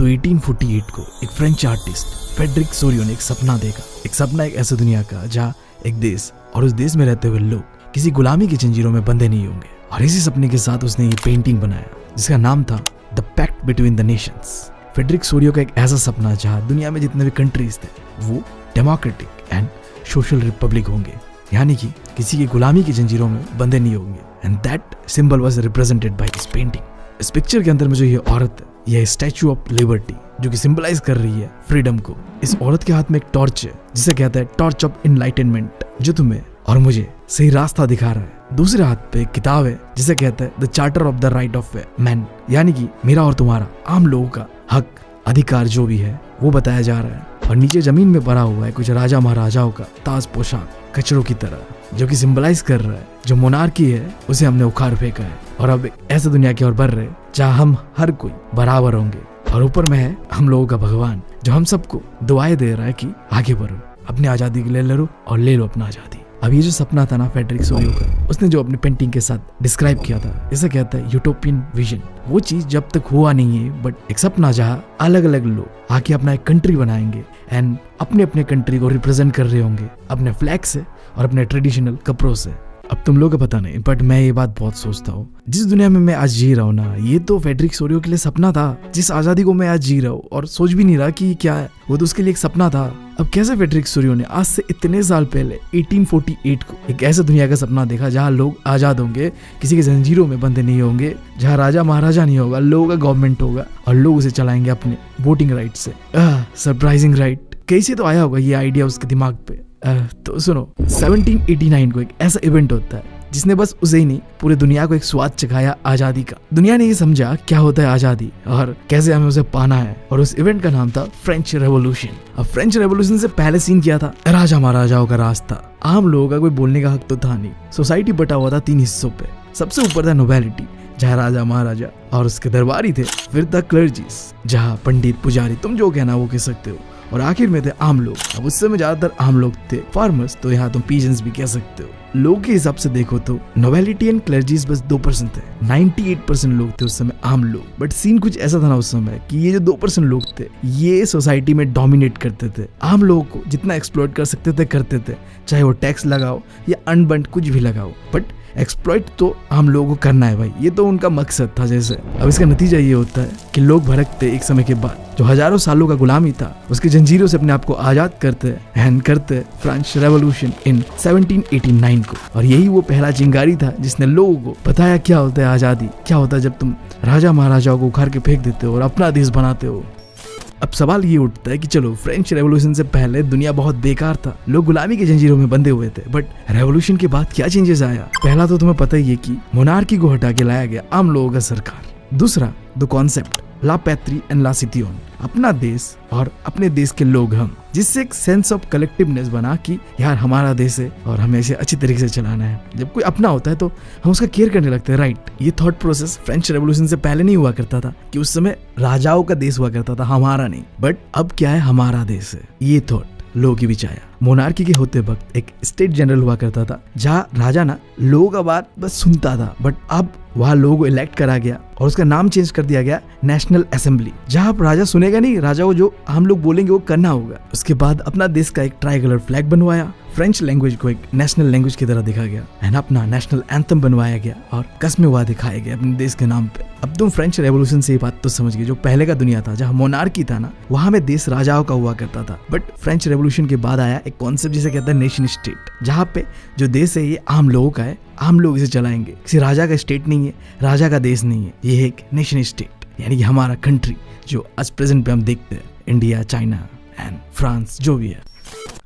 तो 1848 को एक फ्रेंच आर्टिस्ट फ्रेडरिक सोरियो ने एक सपना देखा। एक सपना एक ऐसी दुनिया का जहाँ एक देश और उस देश में रहते हुए लोग किसी गुलामी की जंजीरों में बंधे नहीं होंगे। और इसी सपने के साथ उसने ये पेंटिंग बनाया जिसका नाम था the pact between the nations. Frederick सोरियो का एक ऐसा सपना जहाँ दुनिया में जितने भी कंट्रीज थे वो डेमोक्रेटिक एंड सोशल रिपब्लिक होंगे, यानी कि किसी की गुलामी की जंजीरों में बंधे नहीं होंगे। And that symbol was represented by this painting. इस पिक्चर के अंदर में जो ये औरत है, यह स्टैचू ऑफ लिबर्टी जो कि सिंबलाइज कर रही है फ्रीडम को। इस औरत के हाथ में एक टॉर्च है जिसे कहता है टॉर्च ऑफ इनलाइटनमेंट, जो तुम्हें और मुझे सही रास्ता दिखा रहा है। दूसरे हाथ पे एक किताब है जिसे कहता है the charter of the right of man, यानी कि मेरा और तुम्हारा आम लोगों का हक अधिकार जो भी है वो बताया जा रहा है। और नीचे जमीन में भरा हुआ है कुछ राजा महाराजाओं का ताज पोशाक कचरों की तरह, जो कि सिंबलाइज कर रहा है जो मोनार्की है उसे हमने उखाड़ फेंका है और अब ऐसे दुनिया की ओर बढ़ रहे जहाँ हम हर कोई बराबर होंगे। और ऊपर में है हम लोगों का भगवान जो हम सबको दुआएं दे रहा है कि आगे बढ़ो, अपनी आजादी के लिए लड़ो और ले लो अपना आजादी। अब ये जो सपना था ना फ्रेडरिक सोरियो का, उसने जो अपनी पेंटिंग के साथ डिस्क्राइब किया था, इसे कहता है यूटोपियन विजन। वो चीज जब तक हुआ नहीं है, बट एक सपना जहाँ अलग अलग लोग आके अपना एक कंट्री बनाएंगे एंड अपने अपने कंट्री को रिप्रेजेंट कर रहे होंगे अपने फ्लैग से और अपने ट्रेडिशनल कपड़ों से। अब तुम लोगों को पता नहीं, बट मैं ये बात बहुत सोचता हूँ, जिस दुनिया में मैं आज जी रहा हूँ ना, ये तो फ्रेडरिक सोरियो के लिए सपना था। जिस आजादी को मैं आज जी रहा हूँ और सोच भी नहीं रहा कि क्या है, वो तो उसके लिए एक सपना था। अब कैसे फ्रेडरिक सोरियो ने आज से इतने साल पहले 1848 को एक ऐसे दुनिया का सपना देखा जहाँ लोग आजाद होंगे, किसी के जंजीरों में बंधे नहीं होंगे, जहाँ राजा महाराजा नहीं होगा, लोगों का गवर्नमेंट होगा और लोग उसे चलाएंगे अपने वोटिंग राइट से। Surprising right. कैसे तो आया होगा ये आइडिया उसके दिमाग पे। तो सुनो, 1789 को एक ऐसा इवेंट होता है जिसने बस उसे ही नहीं पूरी दुनिया को एक स्वाद चखाया आजादी का। दुनिया ने ये समझा क्या होता है आजादी और कैसे हमें उसे पाना है, और उस इवेंट का नाम था फ्रेंच रेवोल्यूशन। अब फ्रेंच रेवोल्यूशन से पहले सीन क्या था, राजा महाराजाओं का राज था, आम लोगों का कोई बोलने का हक तो था नहीं। सोसाइटी बटा हुआ था 3 हिस्सों पे। सबसे ऊपर था नोबेलिटी जहाँ राजा महाराजा और उसके दरबारी थे, फिर था क्लर्जीज जहाँ पंडित पुजारी तुम जो कहना वो कह सकते हो, और आखिर में थे आम लोग। अब उस समय ज्यादातर आम लोग थे, फार्मर्स, तो यहाँ तुम पीजेंट्स भी कह सकते हो। लोग के हिसाब से देखो तो नोबेलिटी एंड क्लर्जीज बस 2% थे, 98% लोग थे उस समय आम लोग। बट सीन कुछ ऐसा था ना उस समय कि ये जो 2% लोग थे ये सोसाइटी में डोमिनेट करते थे, आम लोगों को जितना एक्सप्लॉइट कर सकते थे करते थे, चाहे वो टैक्स लगाओ या अनबंट कुछ भी लगाओ, बट एक्सप्लॉइट तो आम लोगों को करना है भाई, ये तो उनका मकसद था जैसे। अब इसका नतीजा ये होता है कि लोग भड़कते एक समय के बाद, जो हजारों सालों का गुलामी था उसकी जंजीरों से अपने आप को आजाद करते एंड करते फ्रेंच रेवोल्यूशन इन 1789 को। और यही वो पहला चिंगारी था जिसने लोगों को बताया क्या होता है आजादी, क्या होता है जब तुम राजा महाराजाओं को उखाड़ के फेंक देते हो और अपना देश बनाते हो। अब सवाल ये उठता है कि चलो फ्रेंच रेवोल्यूशन से पहले दुनिया बहुत बेकार था, लोग गुलामी की जंजीरों में बंधे हुए थे, बट रेवोल्यूशन के बाद क्या चेंजेस आया। पहला तो तुम्हें पता ही है कि मोनार्की को हटा के लाया गया आम लोगों का सरकार। दूसरा द कॉन्सेप्ट ला पैट्री एंड ला सिटियोन, अपना देश और अपने देश के लोग हम, जिससे एक सेंस ऑफ कलेक्टिवनेस बना कि यार हमारा देश है और हमें इसे अच्छी तरीके से चलाना है। जब कोई अपना होता है तो हम उसका केयर करने लगते हैं, राइट। ये थॉट प्रोसेस फ्रेंच रेवोल्यूशन से पहले नहीं हुआ करता था कि उस समय राजाओं का देश हुआ करता था, हमारा नहीं। बट अब क्या है, हमारा देश है, ये थॉट लोगों के बीच आया। मोनार्की के होते वक्त एक स्टेट जनरल हुआ करता था जहाँ राजा ना लोगों का बात बस सुनता था, बट अब वहाँ लोगों को इलेक्ट करा गया और उसका नाम चेंज कर दिया गया नेशनल असेंबली, जहाँ राजा सुनेगा नहीं, राजा को जो हम लोग बोलेंगे वो करना होगा। उसके बाद अपना देश का एक ट्राई कलर फ्लैग बनवाया, फ्रेंच लैंग्वेज को एक नेशनल लैंग्वेज की तरह देखा गया एंड अपना नेशनल एंथम बनवाया गया और कस्में वादा दिखाए गए अपने देश के नाम पे। अब तुम फ्रेंच रेवोल्यूशन से ये बात तो समझ गए, जो पहले का दुनिया था जहाँ मोनार्की था ना, वहाँ में देश राजाओं का हुआ करता था। बट फ्रेंच रेवोल्यूशन के बाद आया एक कॉन्सेप्ट जिसे कहता है नेशन स्टेट, जहाँ पे जो देश है ये आम लोगों का है, आम लोग इसे चलाएंगे, किसी राजा का स्टेट नहीं है, राजा का देश नहीं है, ये एक नेशन स्टेट, यानी कि हमारा कंट्री जो आज प्रेजेंट पे हम देखते हैं, इंडिया, चाइना एंड फ्रांस जो भी है।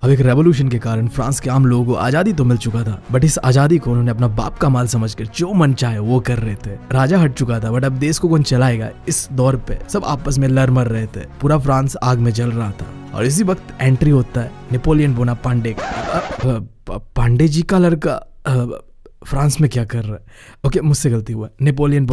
अब एक रेवोल्यूशन के कारण फ्रांस के आम लोगों को आजादी तो मिल चुका था, बट इस आजादी को उन्होंने अपना बाप का माल समझकर जो मन चाहे वो कर रहे थे। राजा हट चुका था, बट अब देश को कौन चलाएगा, इस दौर पे सब आपस में लड़ मर रहे थे, पूरा फ्रांस आग में जल रहा था। और इसी वक्त एंट्री होता है नेपोलियन बोनापार्टे पांडे जी का लड़का फ्रांस में क्या कर रहा है। ओके, मुझसे गलती हुआ, नेपोलियन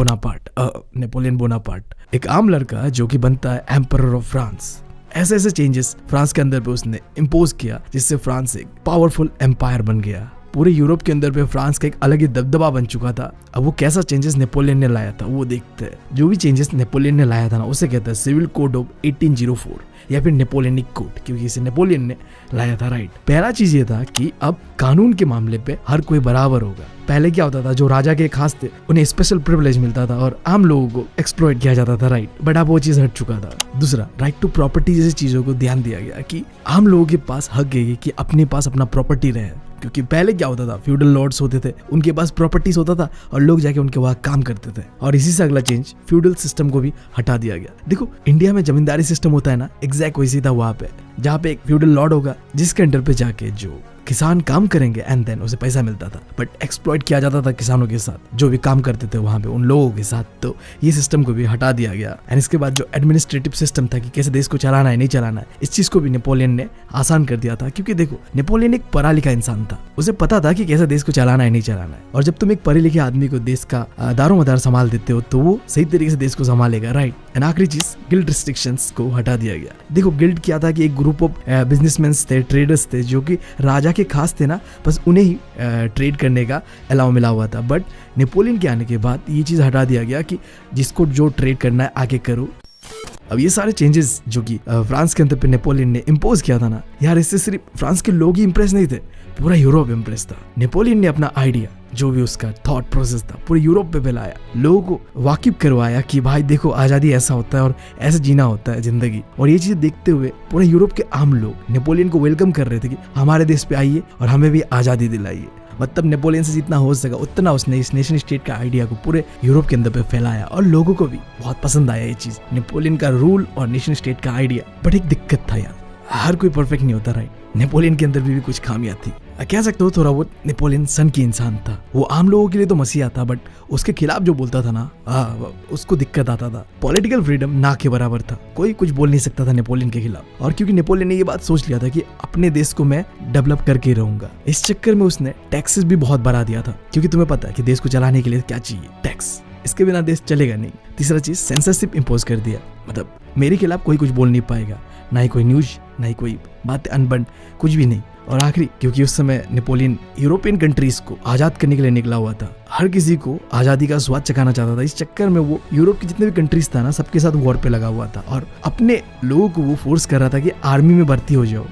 बोनापार्ट एक आम लड़का जो कि बनता है एम्परर ऑफ फ्रांस। ऐसे चेंजेस फ्रांस के अंदर पे उसने इम्पोज किया जिससे फ्रांस एक पावरफुल एम्पायर बन गया। पूरे यूरोप के अंदर पे फ्रांस का एक अलग ही दबदबा बन चुका था। अब वो कैसा चेंजेस नेपोलियन ने लाया था वो देखते हैं। जो भी चेंजेस नेपोलियन ने लाया था ना उसे कहता है सिविल कोड ऑफ 1804 या फिर नेपोलियनिक कोड, क्योंकि इसे नेपोलियन ने लाया था, राइट। पहला चीज ये था कि अब कानून के मामले पे हर कोई बराबर होगा। पहले क्या होता था, जो राजा के खास थे उन्हें स्पेशल प्रिविलेज मिलता था और आम लोगों को एक्सप्लॉइट किया जाता था, राइट। बट अब वो चीज हट चुका था। दूसरा, राइट टू प्रॉपर्टी जैसी चीजों को ध्यान दिया गया कि आम लोगों के पास हक है कि अपने पास अपना प्रॉपर्टी रहे, क्योंकि पहले क्या होता था, फ्यूडल लॉर्ड्स होते थे, उनके पास प्रॉपर्टीज होता था और लोग जाके उनके वहां काम करते थे। और इसी से अगला चेंज फ्यूडल सिस्टम को भी हटा दिया गया। देखो इंडिया में जमींदारी सिस्टम होता है ना, एग्जैक्ट वैसी था वहां पे, जहाँ पे एक फ्यूडल लॉर्ड होगा जिसके अंडर पे जाके जो किसान काम करेंगे एंड देन उसे पैसा मिलता था। बट एक्सप्लॉइट किया जाता था किसानों के साथ, जो भी काम करते थे वहां पे उन लोगों के साथ। तो ये सिस्टम को भी हटा दिया गया। एंड इसके बाद जो एडमिनिस्ट्रेटिव सिस्टम था कि कैसे देश को चलाना है नहीं चलाना है, इस चीज को भी नेपोलियन ने आसान कर दिया था। क्योंकि देखो नेपोलियन एक पढ़ा लिखा इंसान था, उसे पता था कि कैसे देश को चलाना है नहीं चलाना है। और जब तुम एक पढ़े लिखे आदमी को देश का दारोमदार संभाल देते हो तो वो सही तरीके से देश को संभालेगा, राइट। एंड आखिरी चीज, गिल्ड रिस्ट्रिक्शंस को हटा दिया गया। देखो गिल्ड क्या था कि एक ग्रुप ऑफ बिजनेसमैन थे, ट्रेडर्स थे, जो कि राजा के खास थे ना, बस उन्हें ही ट्रेड करने का अलाउ मिला हुआ था। बट नेपोलियन के आने के बाद ये चीज हटा दिया गया कि जिसको जो ट्रेड करना है आगे करो। अब ये सारे चेंजेस जो कि फ्रांस के अंदर पे नेपोलियन ने इम्पोज किया था ना यार, इससे सिर्फ फ्रांस के लोग ही इंप्रेस नहीं थे, पूरा यूरोप इंप्रेस था। नेपोलियन ने अपना आइडिया, जो भी उसका थॉट प्रोसेस था, पूरे यूरोप पे फैलाया, लोगों को वाकिफ करवाया कि भाई देखो आजादी ऐसा होता है और ऐसे जीना होता है जिंदगी। और ये चीज देखते हुए पूरे यूरोप के आम लोग नेपोलियन को वेलकम कर रहे थे कि हमारे देश पे आइए और हमें भी आजादी दिलाइए। मतलब नेपोलियन से जितना हो सका उतना उसने इस नेशन स्टेट का आइडिया को पूरे यूरोप के अंदर पे फैलाया और लोगों को भी बहुत पसंद आया ये चीज, नेपोलियन का रूल और नेशन स्टेट का आइडिया। बट एक दिक्कत था यार, हर कोई परफेक्ट नहीं होता, राइट। नेपोलियन के अंदर भी कुछ खामियां थी। कह सकते हो थोड़ा बहुत नेपोलियन सन की इंसान था। वो आम लोगों के लिए तो मसीहा था, बट उसके खिलाफ जो बोलता था ना उसको दिक्कत आता था। पॉलिटिकल फ्रीडम ना के बराबर था, कोई कुछ बोल नहीं सकता था नेपोलियन के खिलाफ। और क्योंकि नेपोलियन ने ये बात सोच लिया था कि अपने देश को मैं डेवलप करके रहूंगा, इस चक्कर में उसने टैक्सेस भी बहुत बढ़ा दिया था। क्योंकि तुम्हें पता है कि देश को चलाने के लिए क्या चाहिए, टैक्स। इसके बिना देश चलेगा नहीं। तीसरा चीज, सेंसरशिप इंपोज कर दिया। मतलब मेरे खिलाफ कोई कुछ बोल नहीं पाएगा, ना ही कोई न्यूज, ना ही कोई बातें अनबन, कुछ भी नहीं। और आखिरी, क्योंकि उस समय नेपोलियन यूरोपियन कंट्रीज को आजाद करने के लिए निकला हुआ था, हर किसी को आजादी का स्वाद चखाना चाहता था। इस चक्कर में वो यूरोप के जितने भी कंट्रीज था ना, सबके साथ वॉर पे लगा हुआ था और अपने लोगों को वो फोर्स कर रहा था कि आर्मी में भर्ती हो जाओ।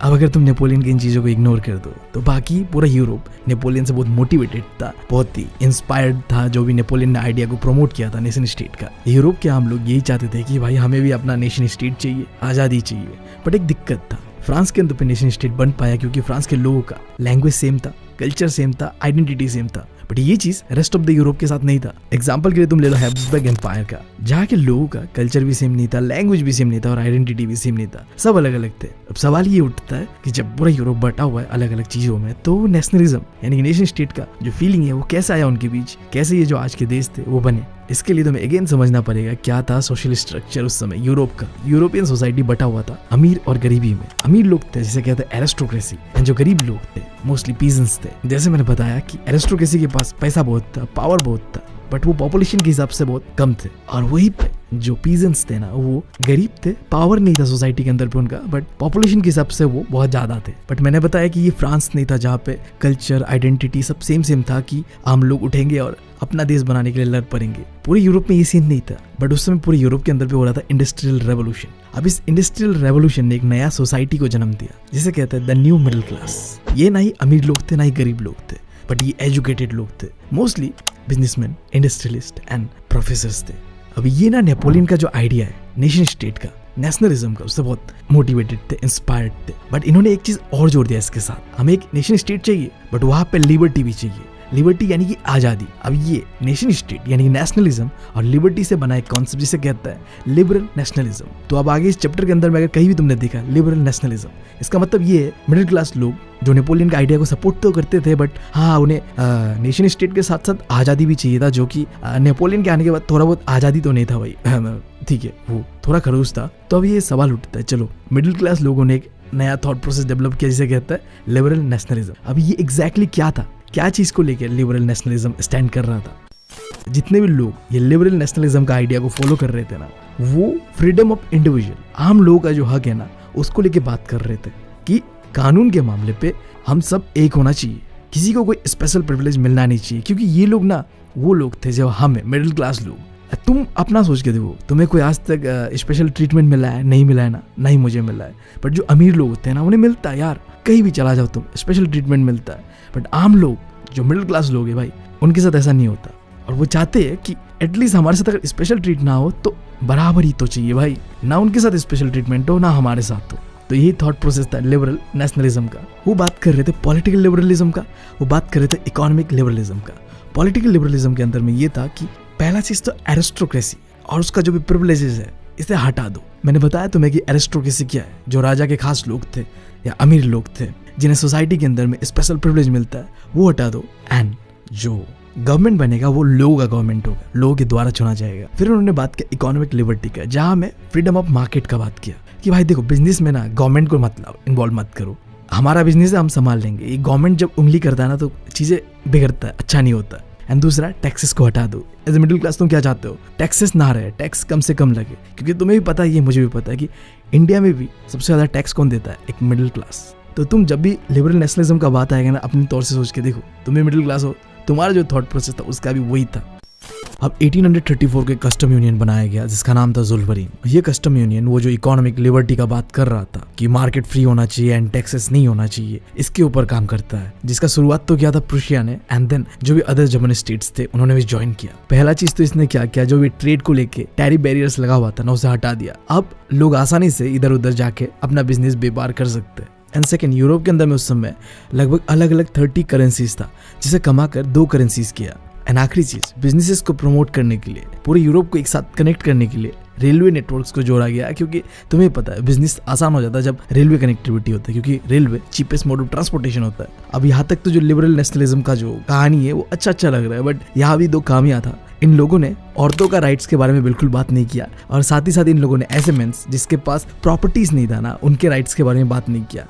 अब अगर तुम नेपोलियन की इन चीजों को इग्नोर कर दो तो बाकी पूरा यूरोप नेपोलियन से बहुत मोटिवेटेड था, बहुत ही इंस्पायर्ड था। जो भी नेपोलियन ने आइडिया को प्रमोट किया था नेशन स्टेट का, यूरोप के आम लोग यही चाहते थे कि भाई हमें भी अपना नेशन स्टेट चाहिए, आजादी चाहिए। बट एक दिक्कत था, फ्रांस के अंदर पे नेशन स्टेट बन पाया क्योंकि फ्रांस के लोगों का लैंग्वेज सेम था, कल्चर सेम था, आइडेंटिटी सेम था। बट ये चीज रेस्ट ऑफ द यूरोप के साथ नहीं था। एग्जांपल के लिए तुम ले लो हैब्सबर्ग एम्पायर का, जहाँ के लोगों का कल्चर भी सेम नहीं था, लैंग्वेज भी सेम नहीं था और आइडेंटिटी भी सेम नहीं था, सब अलग अलग थे। अब सवाल ये उठता है कि जब पूरा यूरोप बटा हुआ है अलग अलग चीजों में, तो नेशनलिज्म यानी नेशन स्टेट का जो फीलिंग है वो कैसे आया उनके बीच, कैसे ये जो आज के देश थे वो बने। इसके लिए तुम्हें अगेन समझना पड़ेगा क्या था सोशल स्ट्रक्चर उस समय यूरोप का। यूरोपियन सोसाइटी बटा हुआ था अमीर और गरीबी में। अमीर लोग थे जिसे कहते हैं एरिस्टोक्रेसी, जो गरीब लोग थे मोस्टली पीजेंट्स थे। जैसे मैंने बताया कि एरिस्टोक्रेसी के पास पैसा बहुत था, पावर बहुत था, बट वो पॉपुलेशन के हिसाब से बहुत कम थे। और वही पे जो पीजेंट्स थे ना वो गरीब थे, पावर नहीं था सोसाइटी के अंदर पे उनका, बट पॉपुलेशन के हिसाब से वो बहुत ज्यादा थे। बट मैंने बताया कि ये फ्रांस नहीं था जहाँ पे कल्चर आइडेंटिटी सब सेम था कि आम लोग उठेंगे और अपना देश बनाने के लिए लड़ पड़ेंगे। पूरे यूरोप में ये सीन नहीं था। बट उस समय पूरे यूरोप के अंदर पे हो रहा था इंडस्ट्रियल रेवोल्यूशन। अब इस इंडस्ट्रियल रेवोल्यूशन ने एक नया सोसाइटी को जन्म दिया जिसे कहते हैं द न्यू मिडिल क्लास। ये ना ही अमीर लोग थे ना ही गरीब लोग थे, बट ये एजुकेटेड लोग थे, mostly businessman, industrialist and professors थे। अब ये ना नेपोलियन का जो आइडिया है नेशन स्टेट का, नेशनलिज्म का, उससे बहुत मोटिवेटेड थे, इंस्पायर्ड थे। बट इन्होंने एक चीज और जोड़ दिया इसके साथ, हमें एक नेशन स्टेट चाहिए बट वहां पे लिबर्टी भी चाहिए। लिबर्टी यानी कि आजादी। अब ये नेशन स्टेट यानी नेशनलिज्म और लिबर्टी से बना एक कॉन्सेप्ट जिसे कहता है लिबरल नेशनलिज्म। तो अब आगे इस चैप्टर के अंदर में अगर कहीं भी तुमने देखा लिबरल नेशनलिज्म, इसका मतलब ये है मिडिल क्लास लोग जो नेपोलियन का आइडिया को सपोर्ट तो करते थे, बट हाँ उन्हें नेशन स्टेट के साथ साथ आजादी भी चाहिए था, जो कि नेपोलियन के आने के बाद थोड़ा बहुत आजादी तो नहीं था भाई, ठीक है, वो थोड़ा खड़ूस था। तो अब ये सवाल उठता है, चलो मिडिल क्लास लोगों ने एक नया थॉट प्रोसेस डेवलप किया जिसे कहता है लिबरल नेशनलिज्म। अब ये एग्जैक्टली क्या था, क्या चीज को लेकर लिबरल नेशनलिज्म स्टैंड कर रहा था। जितने भी लोग ये लिबरल नेशनलिज्म का आइडिया को फॉलो कर रहे थे ना, वो फ्रीडम ऑफ इंडिविजुअल, आम लोगों का जो हक है ना, उसको लेके बात कर रहे थे कि कानून के मामले पे हम सब एक होना चाहिए। किसी को कोई स्पेशल प्रिविलेज मिलना नहीं चाहिए, क्योंकि ये लोग ना वो लोग थे जो हमें मिडिल क्लास लोग। तुम अपना सोच के देखो, तुम्हें कोई आज तक स्पेशल ट्रीटमेंट मिला है? नहीं मिला है ना, नहीं मुझे मिला है। बट जो अमीर लोग होते हैं ना, उन्हें मिलता है यार, कहीं भी चला जाओ तुम स्पेशल ट्रीटमेंट मिलता है। बट आम लोग जो मिडिल क्लास लोग हैं भाई, उनके साथ ऐसा नहीं होता। और वो चाहते हैं कि एटलीस्ट हमारे साथ अगर स्पेशल ट्रीट ना हो तो बराबर ही तो चाहिए भाई, ना उनके साथ स्पेशल ट्रीटमेंट हो ना हमारे साथ हो। तो यही थॉट प्रोसेस था लिबरल नेशनलिज्म का। वो बात कर रहे थे पॉलिटिकल लिबरलिज्म का, वो बात कर रहे थे इकोनॉमिक लिबरलिज्म का। पॉलिटिकल लिबरलिज्म के अंदर में ये था कि पहला चीज तो एरिस्टोक्रेसी और उसका जो भी प्रिविलेजेस है इसे हटा दो। मैंने बताया तुम्हें कि एरिस्टोक्रेसी क्या है, जो राजा के खास लोग थे या अमीर लोग थे जिन्हें सोसाइटी के अंदर में स्पेशल प्रिविलेज मिलता है, वो हटा दो। एंड जो गवर्नमेंट बनेगा वो लोगों का गवर्नमेंट होगा, लोगों के द्वारा चुना जाएगा। फिर उन्होंने बात की इकोनॉमिक लिबर्टी का, जहां में फ्रीडम ऑफ मार्केट का बात किया कि भाई देखो, बिजनेस में ना गवर्नमेंट को मतलब इन्वॉल्व मत करो, हमारा बिजनेस है हम संभाल लेंगे। ये गवर्नमेंट जब उंगली करता है ना तो चीजें बिगड़ता है, अच्छा नहीं होता है। एंड दूसरा, टैक्सेस को हटा दो। एज ए मिडिल क्लास तुम क्या चाहते हो? टैक्सेस ना रहे, टैक्स कम से कम लगे, क्योंकि तुम्हें भी पता है, ये मुझे भी पता है कि इंडिया में भी सबसे ज्यादा टैक्स कौन देता है? एक मिडिल क्लास। तो तुम जब भी लिबरल नेशनलिज्म का बात आएगा ना, अपने तौर से सोच के देखो, तुम भी मिडिल क्लास हो, तुम्हारा जो थॉट प्रोसेस था उसका भी वही था। अब 1834 के कस्टम यूनियन बनाया गया जिसका नाम था ज़ुल्वरीन। ये कस्टम यूनियन वो जो इकोनॉमिक लिबर्टी का बात कर रहा था कि मार्केट फ्री होना चाहिए एंड टैक्सेस नहीं होना चाहिए, इसके ऊपर काम करता है, जिसका शुरुआत तो किया था प्रुशिया ने, एंड देन जो भी अदर जर्मन स्टेट्स थे उन्होंने भी ज्वाइन किया। पहला चीज तो इसने क्या किया, जो भी ट्रेड को लेके टैरिफ बैरियर्स लगा हुआ था ना, उसे हटा दिया। अब लोग आसानी से इधर उधर जाके अपना बिजनेस व्यापार कर सकते हैं। एंड सेकेंड, यूरोप के अंदर में उस समय लगभग अलग अलग 30 करेंसीज था, जिसे कमा कर 2 करेंसीज किया। एंड आखिरी चीज, बिजनेसेस को प्रमोट करने के लिए, पूरे यूरोप को एक साथ कनेक्ट करने के लिए रेलवे नेटवर्क्स को जोड़ा गया, क्योंकि तुम्हें पता है बिजनेस आसान हो जाता है जब रेलवे कनेक्टिविटी होता है, क्योंकि railway cheapest mode of transportation होता है। अब यहाँ तक तो जो लिबरल नेशनलिज्म का जो कहानी है वो अच्छा लग रहा है, बट यहाँ भी 2 खामियां था। इन लोगों ने औरतों का राइट्स के बारे में बिल्कुल बात नहीं किया, और साथ ही साथ इन लोगों ने ऐसे मेंस जिसके पास प्रॉपर्टीज नहीं था ना, उनके राइट्स के बारे में बात नहीं किया।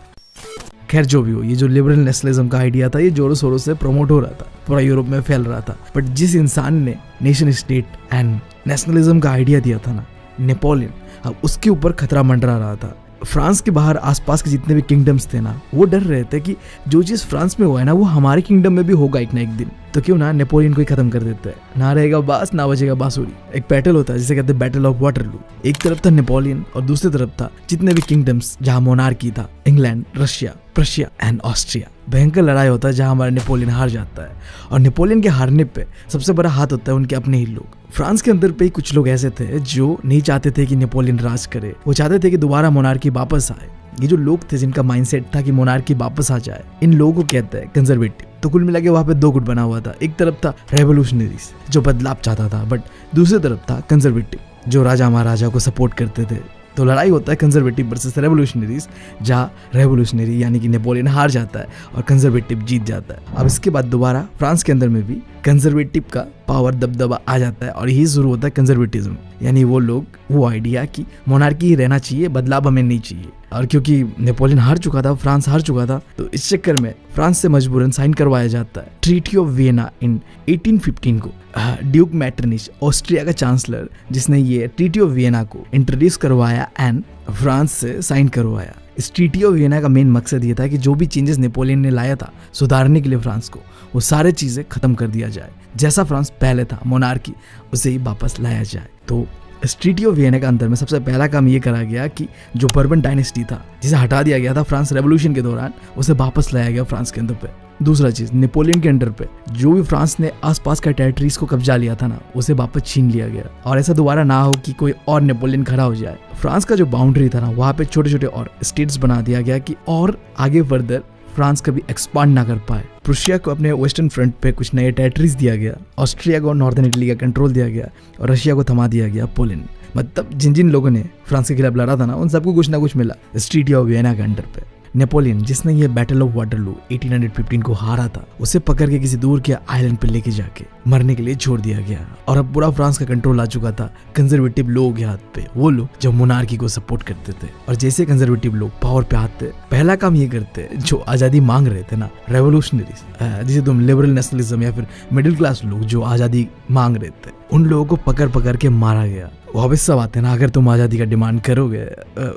खैर जो भी हो, ये जो लिबरल नेशनलिज्म का आइडिया था ये जोरों शोरों से प्रमोट हो रहा था, पूरा यूरोप में फैल रहा था। बट जिस इंसान ने नेशन स्टेट एंड नेशनलिज्म का आइडिया दिया था ना, नेपोलियन, अब उसके ऊपर खतरा मंडरा रहा था। फ्रांस के बाहर आसपास के जितने भी किंगडम्स थे ना, वो डर रहे थे कि जो चीज फ्रांस में हुआ है ना, वो हमारे किंगडम में भी होगा एक ना एक दिन, तो क्यों ना नेपोलियन को ही खत्म कर देते हैं। ना रहेगा बास, ना बचेगा बांसुरी। एक बैटल होता है जिसे कहते हैं बैटल ऑफ वाटरलू। एक तरफ था नेपोलियन और दूसरी तरफ था जितने भी किंगडम्स जहां मोनार्की था, England, Russia, Prussia and Austria. भयंकर लड़ाई होता है जहां हमारा नेपोलियन हार जाता है, और नेपोलियन के हारने पे सबसे बड़ा हाथ होता है उनके अपने ही लोग। फ्रांस के अंदर पे कुछ लोग ऐसे थे जो नहीं चाहते थे कि नेपोलियन राज करे, वो चाहते थे कि दोबारा मोनार्की वापस आए। ये जो लोग थे जिनका माइंडसेट था कि मोनार्की वापस आ जाए, इन लोगों को कहते हैं कंजर्वेटिव। तो कुल मिला के वहां पे 2 गुट बना हुआ था। एक तरफ था रेवोल्यूशनरीज जो बदलाव चाहता था, बट दूसरी तरफ था कंजर्वेटिव जो राजा महाराजा को सपोर्ट करते थे। तो लड़ाई होता है कंजर्वेटिव वर्सेस रेवोल्यूशनरीज, जहाँ रेवोल्यूशनरी यानी कि नेपोलियन हार जाता है और कंजर्वेटिव जीत जाता है। अब इसके बाद दोबारा फ्रांस के अंदर में भी कंजर्वेटिव का पावर दबदबा आ जाता है, और यही शुरू होता है कंजर्वेटिज्म, यानी वो लोग वो आइडिया कि मोनार्की ही रहना चाहिए, बदलाव हमें नहीं चाहिए। और क्योंकि नेपोलियन हार चुका था, फ्रांस हार चुका था, तो इस चक्कर में फ्रांस से मजबूरन साइन करवाया जाता है ट्रीटी ऑफ वियना इन 1815 को। ड्यूक मैटरनिच, ऑस्ट्रिया का चांसलर, जिसने ये ट्रीटी ऑफ वियना को इंट्रोड्यूस करवाया एंड फ्रांस से साइन करवाया। इस ट्रीटी ऑफ वियना का मेन मकसद ये था कि जो भी चेंजेस नेपोलियन ने लाया था सुधारने के लिए फ्रांस को, वो सारे चीजें खत्म कर दिया जाए, जैसा फ्रांस पहले था मोनार्की उसे ही वापस लाया जाए। तो इस ट्रीटी ऑफ वियना के अंदर में सबसे पहला काम ये करा गया कि जो बर्बन डायनेस्टी था जिसे हटा दिया गया था फ्रांस रेवोल्यूशन के दौरान, उसे वापस लाया गया फ्रांस के अंदर पे। दूसरा चीज, नेपोलियन के अंडर पे जो भी फ्रांस ने आसपास का टेरिटरीज को कब्जा लिया था ना, उसे वापस छीन लिया गया, और ऐसा दोबारा ना हो कि कोई और नेपोलियन खड़ा हो जाए। फ्रांस का जो बाउंड्री था ना, वहाँ पे छोटे छोटे और स्टेट्स बना दिया गया कि और आगे फर्दर फ्रांस कभी एक्सपांड ना कर पाए। प्रुशिया को अपने वेस्टर्न फ्रंट पे कुछ नए टेरिटरीज दिया गया, ऑस्ट्रिया को नॉर्दर्न इटली का कंट्रोल दिया गया, और रशिया को थमा दिया गया पोलैंड। मतलब जिन जिन लोगों ने फ्रांस के खिलाफ लड़ा था ना, उन सबको कुछ ना कुछ मिला इस ट्रीटी ऑफ वियना के अंडर पे। नेपोलियन, जिसने ये बैटल ऑफ वाटरलू 1815 को हारा था, उसे पकड़ के किसी दूर के आइलैंड पे लेके जाके मरने के लिए छोड़ दिया गया, और अब पूरा फ्रांस का कंट्रोल आ चुका था कंजर्वेटिव लोगों के हाथ पे, वो लोग जो मोनार्की को सपोर्ट करते थे। और जैसे कंजर्वेटिव लोग पावर पे आते, पहला काम ये करते जो आजादी मांग रहे थे ना, रेवोल्यूशनरीज, जिसे तुम लिबरल नेशनलिज्म या फिर मिडिल क्लास लोग जो आजादी मांग रहे थे, उन लोगों को पकड़ पकड़ के मारा गया। वापस सब आते हैं ना, अगर तुम आज़ादी का डिमांड करोगे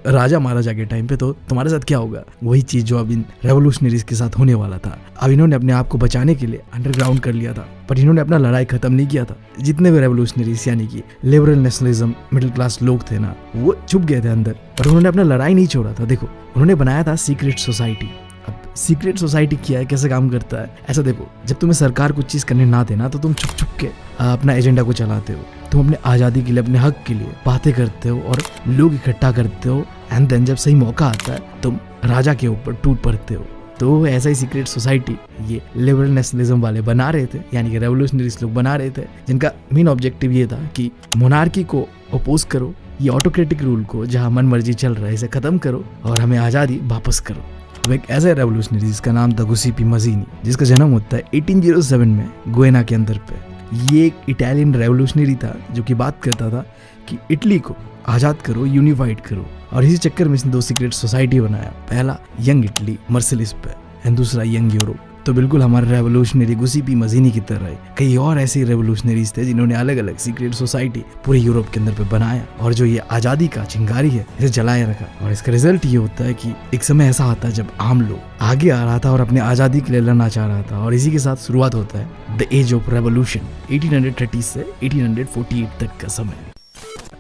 राजा महाराजा के टाइम पे तो तुम्हारे साथ क्या होगा, वही चीज़ जो अब इन रेवोल्यूशनरीज के साथ होने वाला था। अब इन्होंने अपने आप को बचाने के लिए अंडरग्राउंड कर लिया था, पर इन्होंने अपना लड़ाई खत्म नहीं किया था। जितने भी रेवोल्यूशनरीज यानी कि लिबरल नेशनलिज्म मिडिल क्लास लोग थे ना, वो छुप गए थे अंदर, पर उन्होंने अपना लड़ाई नहीं छोड़ा था। देखो उन्होंने बनाया था सीक्रेट सोसाइटी। अब सीक्रेट सोसाइटी क्या है, कैसे काम करता है, ऐसा देखो, जब तुम्हें सरकार कुछ चीज़ करने ना देना तो तुम छुप छुप के अपना एजेंडा को चलाते हो। तुम अपने आज़ादी के लिए, अपने हक के लिए बातें करते हो और लोग इकट्ठा करते हो, एंड देन जब सही मौका आता है तुम राजा के ऊपर टूट पड़ते हो। तो ऐसा ही सीक्रेट सोसाइटी ये लिबरल नेशनलिज्म वाले बना रहे थे, यानी कि रेवोल्यूशनरीज लोग बना रहे थे, जिनका मेन ऑब्जेक्टिव ये था कि मोनार्की को अपोज करो, ये ऑटोक्रेटिक रूल को जहाँ मन मर्जी चल रहा है इसे खत्म करो और हमें आज़ादी वापस करो। अब एक ऐसा रेवोल्यूशनरी जिसका नाम था गुसेपी मजीनी, जिसका जन्म होता है 1807 में गुएना के अंदर पे। ये एक इटालियन रेवोल्यूशनरी था जो कि बात करता था कि इटली को आज़ाद करो, यूनिफाइड करो, और इसी चक्कर में इसने दो सीक्रेट सोसाइटी बनाया। पहला यंग इटली मर्सिलिस पे एंड दूसरा यंग यूरोप। तो बिल्कुल हमारे रेवोल्यूशनरी गुसेपी मजीनी की तरह है, कई और ऐसे रेवोल्यूशनरीज थे जिन्होंने अलग अलग सीक्रेट सोसाइटी पूरे यूरोप के अंदर पे बनाया, और जो ये आज़ादी का चिंगारी है इसे जलाए रखा। और इसका रिजल्ट ये होता है कि एक समय ऐसा आता है जब आम लोग आगे आ रहा था और अपने आज़ादी के लिए लड़ना चाह रहा था, और इसी के साथ शुरुआत होता है द एज ऑफ रेवोल्यूशन 1830 से 1848 तक का समय।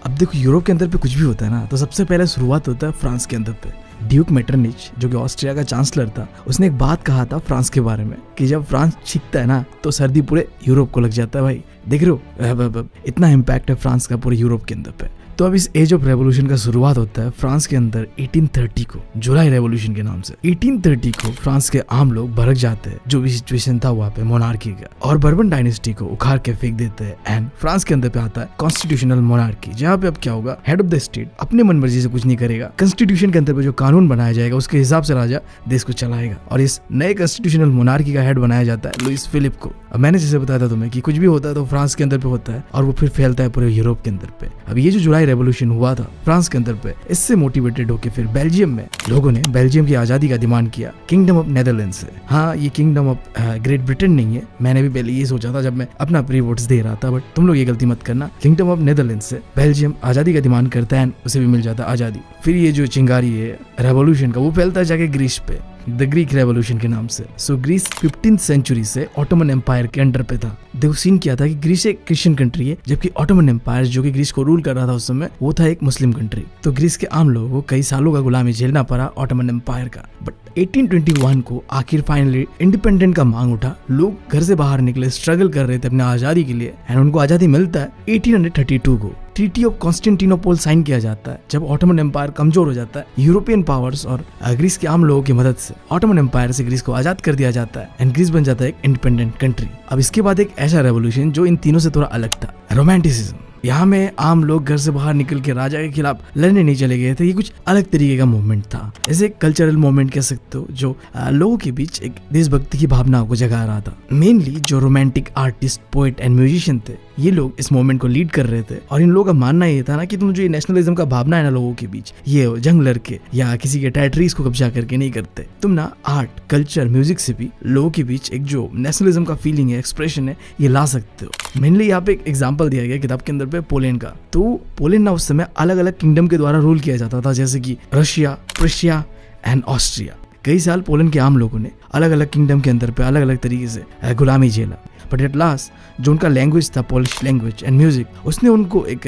अब देखो यूरोप के अंदर पे कुछ भी होता है ना, तो सबसे पहले शुरुआत होता है फ्रांस के अंदर पे। ड्यूक मेटरनिच जो कि ऑस्ट्रिया का चांसलर था, उसने एक बात कहा था फ्रांस के बारे में कि जब फ्रांस छिकता है ना तो सर्दी पूरे यूरोप को लग जाता है। भाई देख रहे हो इतना इम्पैक्ट है फ्रांस का पूरे यूरोप के अंदर पे। तो अब इस एज ऑफ रेवोल्यूशन का शुरुआत होता है फ्रांस के अंदर 1830 को, जुलाई रेवोल्यूशन के नाम से। 1830 को फ्रांस के आम लोग भड़क जाते हैं, जो भी सिचुएशन था वहाँ पे मोनार्की का, और बर्बन डायनेस्टी को उखाड़ के फेंक देते हैं। एंड फ्रांस के अंदर पे आता है कॉन्स्टिट्यूशनल मोनार्की, जहाँ पे अब क्या होगा, हेड ऑफ द स्टेट अपने मन मर्जी से कुछ नहीं करेगा। कॉन्स्टिट्यूशन के अंदर पे जो कानून बनाया जाएगा उसके हिसाब से राजा देश को चलाएगा, और इस नए कॉन्स्टिट्यूशनल मोनार्की का हेड बनाया जाता है लुइस फिलिप को। अब मैंने जैसे बताया था तुम्हें कि कुछ भी होता है तो फ्रांस के अंदर पे होता है और वो फिर फैलता है पूरे यूरोप के अंदर पे। अब ये जो जुलाई रेवोल्यूशन हुआ था फ्रांस के अंदर पे, इससे मोटिवेटेड होकर फिर बेल्जियम में लोगों ने बेल्जियम की आजादी का डिमांड किया किंगडम ऑफ नेदरलैंड से। हाँ, ये किंगडम ऑफ ग्रेट ब्रिटेन नहीं है, मैंने भी पहले ये सोचा था जब मैं अपना प्री वोट्स दे रहा था, बट तुम लोग ये गलती मत करना। किंगडम ऑफ नेदरलैंड से बेल्जियम आजादी का डिमांड करता है, उसे भी मिल जाता है आजादी। फिर ये जो चिंगारी है रेवोल्यूशन का, वो फैलता है जाके ग्रीस पे, द ग्रीक रेवोल्यूशन के नाम से। सो ग्रीस 15th सेंचुरी से ऑटोमन एम्पायर के अंडर पे था। देखो सीन क्या था कि ग्रीस एक क्रिश्चियन कंट्री है, जबकि ऑटोमन एम्पायर जो कि ग्रीस को रूल कर रहा था उस समय, वो था एक मुस्लिम कंट्री। तो ग्रीस के आम लोगों को कई सालों का गुलामी झेलना पड़ा ऑटोमन एम्पायर का। बट 1821 को आखिर फाइनली इंडिपेंडेंट का मांग उठा, लोग घर से बाहर निकले, स्ट्रगल कर रहे थे अपने आजादी के लिए, एंड उनको आजादी मिलता है 1832 को। ट्रीटी ऑफ कॉन्स्टेंटिनोपल साइन किया जाता है जब ऑटोमन एम्पायर कमजोर हो जाता है। यूरोपियन पावर्स और ग्रीस के आम लोगों की मदद से ऑटोमन एम्पायर से ग्रीस को आजाद कर दिया जाता है, एंड ग्रीस बन जाता है एक इंडिपेंडेंट कंट्री। अब इसके बाद एक ऐसा रेवोल्यूशन जो इन तीनों से थोड़ा अलग था, रोमांटिसिज्म। यहाँ में आम लोग घर से बाहर निकल के राजा के खिलाफ लड़ने नहीं चले गए थे, ये कुछ अलग तरीके का मूवमेंट था, ऐसे एक कल्चरल मूवमेंट कह सकते हो, जो लोगों के बीच एक देशभक्ति की भावना को जगा रहा था। मेनली जो romantic artist, poet and musician थे, ये लोग इस मूवमेंट को लीड कर रहे थे, और इन लोगों का मानना ये था ना कि तुम जो ये नेशनलिज्म का भावना है ना लोगों के बीच, ये जंग लड़के या किसी के टेरिटरीज को कब्जा करके नहीं करते, तुम ना आर्ट, कल्चर, म्यूजिक से भी लोगों के बीच एक जो नेशनलिज्म का फीलिंग है, एक्सप्रेशन है, ये ला सकते हो। मेनली यहाँ पे एक एग्जाम्पल दिया गया किताब के अंदर पे पोलैंड का। तो पोलैंड ना उस समय अलग अलग किंगडम के द्वारा रूल किया जाता था, जैसे कि रशिया, प्रुशिया एंड ऑस्ट्रिया। कई साल पोलैंड के आम लोगों ने अलग अलग किंगडम के अंदर पे अलग अलग तरीके से गुलामी झेला, बट एट लास्ट जो उनका लैंग्वेज था, पोलिश लैंग्वेज एंड म्यूजिक, उसने उनको एक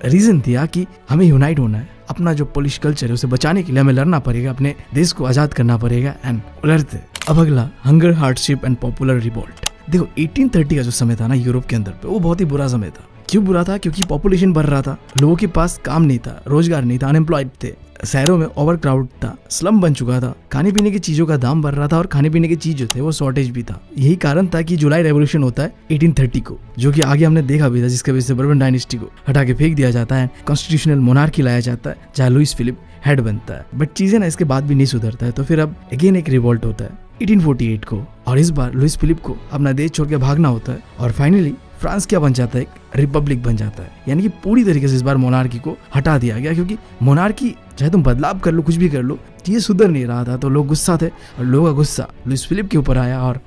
रीजन दिया कि हमें यूनाइट होना है, अपना जो पोलिश कल्चर है उसे बचाने के लिए हमें लड़ना पड़ेगा, अपने देश को आजाद करना पड़ेगा, एंड लड़ते। अब अगला hunger, hardship and popular revolt. देखो 1830 का जो समय था ना यूरोप के अंदर पे, वो बहुत ही बुरा समय था। क्यों बुरा था? क्योंकि पॉपुलेशन बढ़ रहा था, लोगों के पास काम नहीं था, रोजगार नहीं था, अनएम्प्लॉयड थे, शहरों में ओवर क्राउड था, स्लम बन चुका था, खाने पीने की चीजों का दाम बढ़ रहा था, और खाने पीने की चीज जो थे वो शॉर्टेज भी था। यही कारण था कि जुलाई रेवोल्यूशन होता है 1830 को, जो कि आगे हमने देखा भी था, जिसके वजह से बर्बन डायनेस्टी को हटा के फेंक दिया जाता है, कॉन्स्टिट्यूशनल मोनार्की लाया जाता है, जहाँ लुइस फिलिप हेड बनता है। बट चीजें ना इसके बाद भी नहीं सुधरता है, तो फिर अब अगेन एक रिवोल्ट होता है 1848 को, और इस बार लुइस फिलिप को अपना देश छोड़ के भागना होता है, और फाइनली फ्रांस क्या बन जाता है, एक रिपब्लिक बन जाता है। यानी कि पूरी तरीके से इस बार मोनार्की को हटा दिया गया, क्योंकि मोनार्की चाहे तुम बदलाव कर लो, कुछ भी कर लो, ये सुधर नहीं रहा था। तो लोग गुस्सा थे, और लोगों का गुस्सा लुइस फिलिप के ऊपर आया, और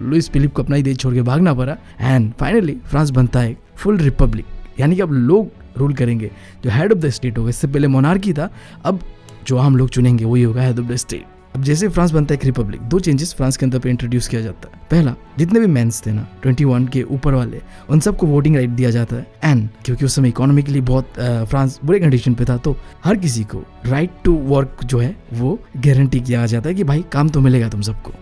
लुइस फिलिप को अपना ही देश छोड़ के भागना पड़ा, एंड फाइनली फ्रांस बनता है फुल रिपब्लिक। यानी कि अब लोग रूल करेंगे, जो हेड ऑफ द स्टेट होगा। इससे पहले मोनार्की था, अब जो हम लोग चुनेंगे वही होगा हेड ऑफ द स्टेट। अब जैसे फ्रांस बनता है एक रिपब्लिक, दो चेंजेस फ्रांस के अंदर पे इंट्रोड्यूस किया जाता है। पहला, जितने भी मेंस थे ना 21 के ऊपर वाले, उन सबको वोटिंग राइट दिया जाता है। एंड क्योंकि उस समय इकोनॉमिकली बहुत फ्रांस बुरे कंडीशन पे था, तो हर किसी को राइट टू वर्क जो है वो गारंटी किया जाता है कि भाई काम तो मिलेगा तुम सबको।